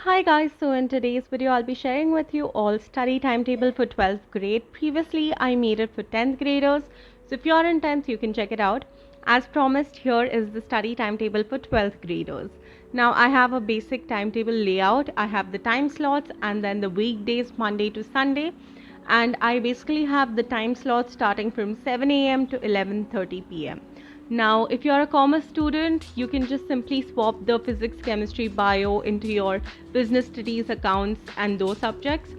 Hi guys, so in today's video I'll be sharing with you all study timetable for 12th grade. Previously I made it for 10th graders, so if you're in 10th you can check it out. As promised, here is the study timetable for 12th graders. Now I have a basic timetable layout. I have the time slots and then the weekdays Monday to Sunday, and I basically have the time slots starting from 7 a.m. to 11:30 p.m. Now, if you're a commerce student, you can just simply swap the physics, chemistry, bio into your business studies, accounts, and those subjects.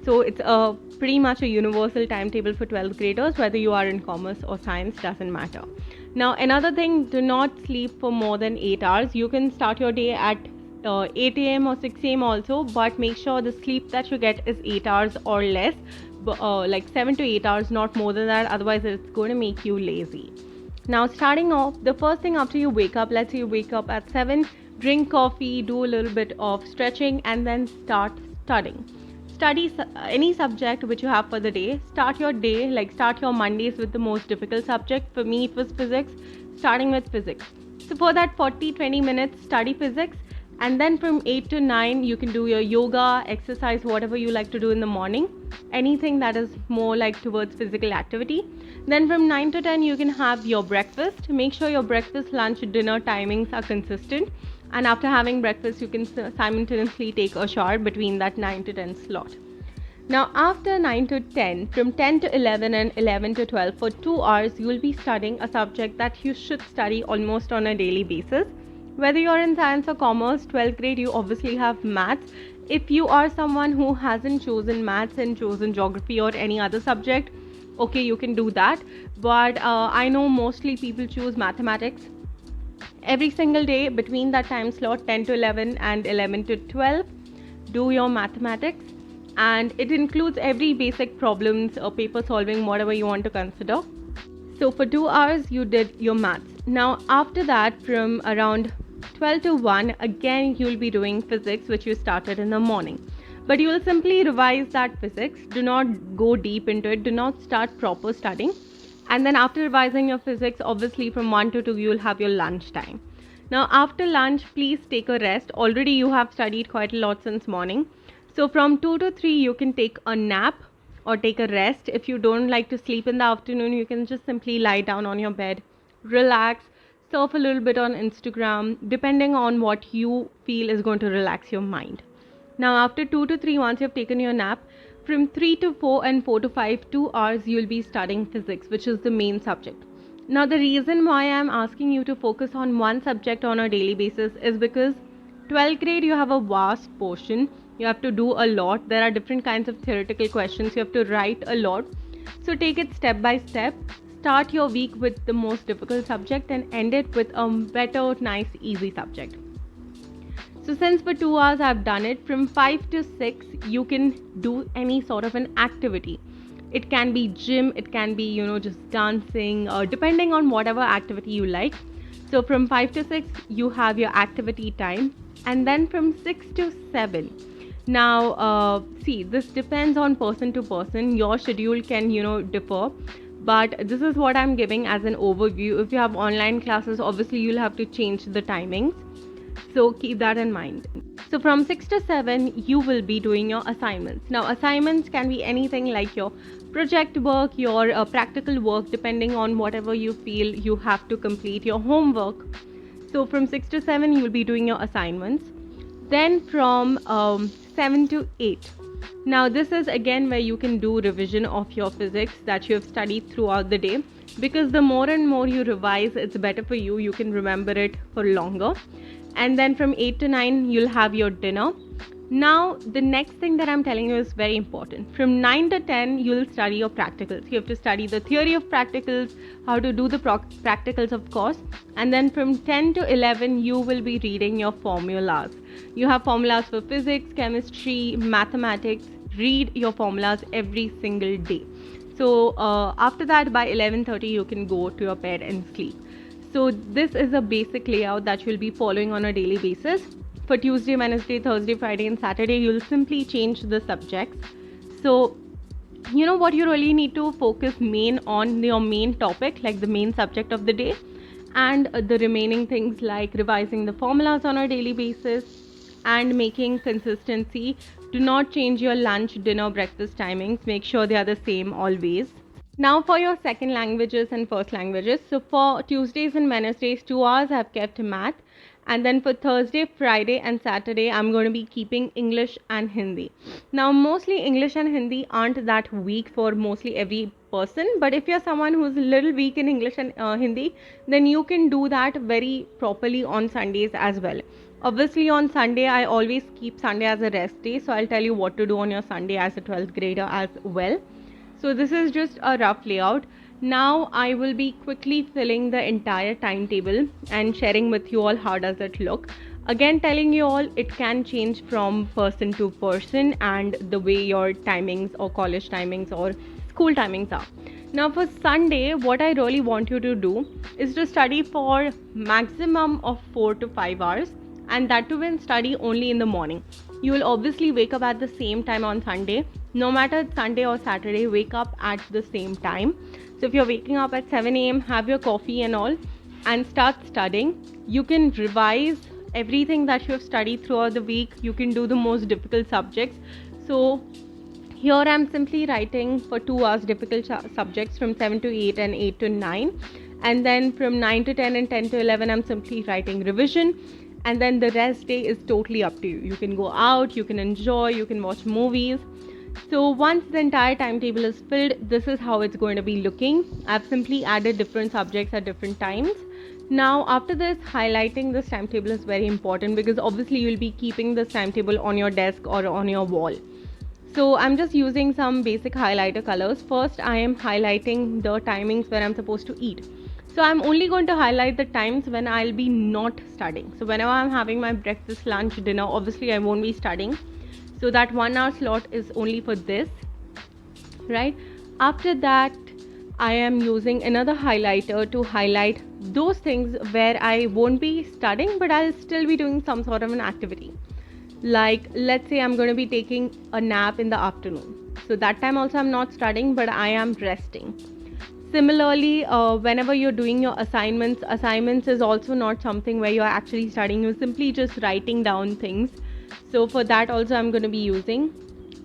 So it's a pretty much a universal timetable for 12th graders, whether you are in commerce or science, doesn't matter. Now, another thing, do not sleep for more than 8 hours. You can start your day at 8 a.m. or 6 a.m. also, but make sure the sleep that you get is 8 hours or less, like 7 to 8 hours, not more than that, otherwise it's going to make you lazy. Now, starting off, the first thing after you wake up, let's say you wake up at 7, drink coffee, do a little bit of stretching, and then start studying. Study any subject which you have for the day. Start your day, like start your Mondays with the most difficult subject. For me, it was physics, starting with physics. So, for that 40-20 minutes, study physics, and then from 8 to 9, you can do your yoga, exercise, whatever you like to do in the morning, anything that is more like towards physical activity. Then from 9 to 10 you can have your breakfast. Make sure your breakfast, lunch, dinner timings are consistent, and after having breakfast you can simultaneously take a shower between that 9 to 10 slot. Now after 9 to 10, from 10 to 11 and 11 to 12, for 2 hours you will be studying a subject that you should study almost on a daily basis. Whether you're in science or commerce, 12th grade you obviously have maths. If you are someone who hasn't chosen maths and chosen geography or any other subject, okay, you can do that, but I know mostly people choose mathematics. Every single day between that time slot 10 to 11 and 11 to 12, do your mathematics, and it includes every basic problems or paper solving, whatever you want to consider. So for 2 hours you did your maths. Now after that, from around 12 to 1, again you'll be doing physics, which you started in the morning, but you will simply revise that physics. Do not go deep into it, do not start proper studying. And then after revising your physics, obviously from 1 to 2 you will have your lunch time. Now after lunch, please take a rest. Already you have studied quite a lot since morning, so from 2 to 3 you can take a nap or take a rest. If you don't like to sleep in the afternoon, you can just simply lie down on your bed, relax, surf a little bit on Instagram, depending on what you feel is going to relax your mind. Now after 2 to 3, once you've taken your nap, from 3 to 4 and 4 to 5, 2 hours you'll be studying physics, which is the main subject. Now the reason why I'm asking you to focus on one subject on a daily basis is because 12th grade you have a vast portion. You have to do a lot. There are different kinds of theoretical questions. You have to write a lot. So take it step by step. Start your week with the most difficult subject and end it with a better, nice, easy subject. So since for 2 hours I've done it, from 5 to 6 you can do any sort of an activity. It can be gym, it can be, just dancing, depending on whatever activity you like. So from 5 to 6 you have your activity time, and then from 6 to 7. Now see, this depends on person to person. Your schedule can differ, but this is what I'm giving as an overview. If you have online classes, obviously you'll have to change the timings, so keep that in mind. So from 6 to 7 you will be doing your assignments. Now assignments can be anything like your project work, your practical work, depending on whatever you feel you have to complete your homework. So from 6 to 7 you will be doing your assignments. Then from 7 to 8, now this is again where you can do revision of your physics that you have studied throughout the day, because the more and more you revise, it's better for you. You can remember it for longer. And then from 8 to 9 you'll have your dinner. Now the next thing that I'm telling you is very important. From 9 to 10 you'll study your practicals. You have to study the theory of practicals, how to do the practicals, of course. And then from 10 to 11 you will be reading your formulas. You have formulas for physics, chemistry, mathematics. Read your formulas every single day. So after that, by 11:30 you can go to your bed and sleep. So this is a basic layout that you'll be following on a daily basis. For Tuesday, Wednesday, Thursday, Friday and Saturday, you'll simply change the subjects. So what you really need to focus main on your main topic, like the main subject of the day, and the remaining things like revising the formulas on a daily basis, and making consistency. Do not change your lunch, dinner, breakfast timings. Make sure they are the same always. Now for your second languages and first languages. So for Tuesdays and Wednesdays, 2 hours I've kept math. And then for Thursday, Friday and Saturday, I'm going to be keeping English and Hindi. Now mostly English and Hindi aren't that weak for mostly every person. But if you're someone who's a little weak in English and Hindi, then you can do that very properly on Sundays as well. Obviously on Sunday, I always keep Sunday as a rest day. So I'll tell you what to do on your Sunday as a 12th grader as well. So this is just a rough layout. Now I will be quickly filling the entire timetable and sharing with you all how does it look. Again, telling you all it can change from person to person and the way your timings or college timings or school timings are. Now for Sunday, what I really want you to do is to study for maximum of 4 to 5 hours, and that too when study only in the morning. You will obviously wake up at the same time on Sunday. No matter it's Sunday or Saturday, wake up at the same time. So if you're waking up at 7 a.m., have your coffee and all and start studying. You can revise everything that you have studied throughout the week. You can do the most difficult subjects. So here I'm simply writing for 2 hours difficult subjects from 7 to 8 and 8 to 9. And then from 9 to 10 and 10 to 11, I'm simply writing revision. And then the rest day is totally up to you. You can go out, you can enjoy, you can watch movies. So once the entire timetable is filled, this is how it's going to be looking. I've simply added different subjects at different times. Now after this, highlighting this timetable is very important because obviously you'll be keeping this timetable on your desk or on your wall. So I'm just using some basic highlighter colors. First, I am highlighting the timings where I'm supposed to eat. So I'm only going to highlight the times when I'll be not studying. So whenever I'm having my breakfast, lunch, dinner, obviously I won't be studying. So that 1 hour slot is only for this, right? After that, I am using another highlighter to highlight those things where I won't be studying, but I'll still be doing some sort of an activity. Like, let's say I'm going to be taking a nap in the afternoon. So that time also I'm not studying, but I am resting. Similarly, whenever you're doing your assignments is also not something where you're actually studying. You're simply just writing down things. So for that also I'm going to be using.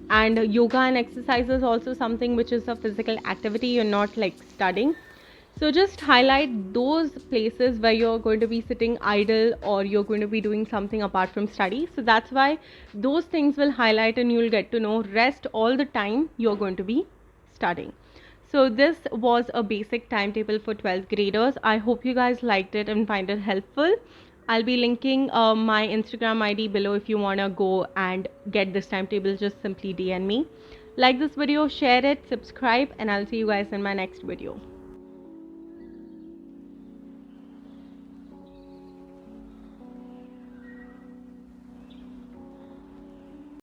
And yoga and exercise is also something which is a physical activity. You're not like studying. So just highlight those places where you're going to be sitting idle or you're going to be doing something apart from study. So that's why those things will highlight and you'll get to know rest all the time you're going to be studying. So this was a basic timetable for 12th graders. I hope you guys liked it and find it helpful. I'll be linking my Instagram ID below if you want to go and get this timetable. Just simply DM me. Like this video, share it, subscribe, and I'll see you guys in my next video.